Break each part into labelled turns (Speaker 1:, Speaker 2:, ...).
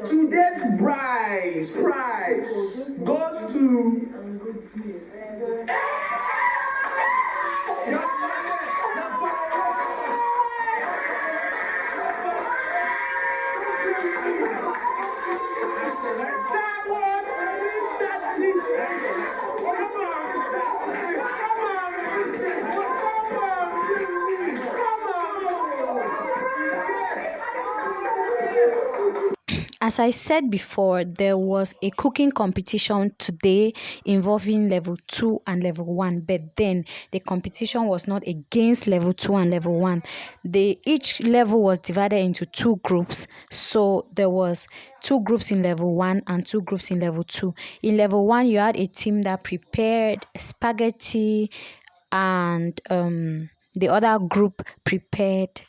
Speaker 1: Today's prize goes to
Speaker 2: As I said before, there was a cooking competition today involving level 2 and level 1, but then the competition was not against level 2 and level 1. Each level was divided into 2 groups. So there was 2 groups in level 1 and 2 groups in level 2. In level 1, you had a team that prepared spaghetti, and the other group prepared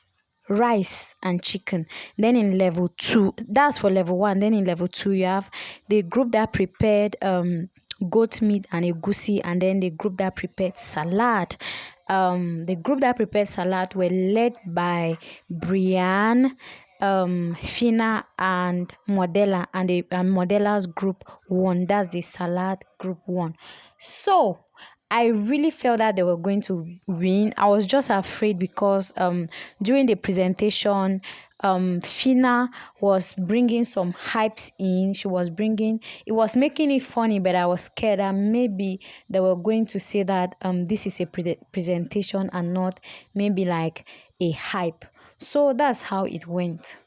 Speaker 2: rice and chicken. Then in level 2, that's for level 1. Then in level 2, you have the group that prepared goat meat and egusi, and then the group that prepared salad. The group that prepared salad were led by Brian, Fina, and Modella, and Modella's group won. That's the salad group won. So I really felt that they were going to win. I was just afraid because during the presentation, Fina was bringing some hypes in. It was making it funny, but I was scared that maybe they were going to say that this is a presentation and not maybe like a hype. So that's how it went.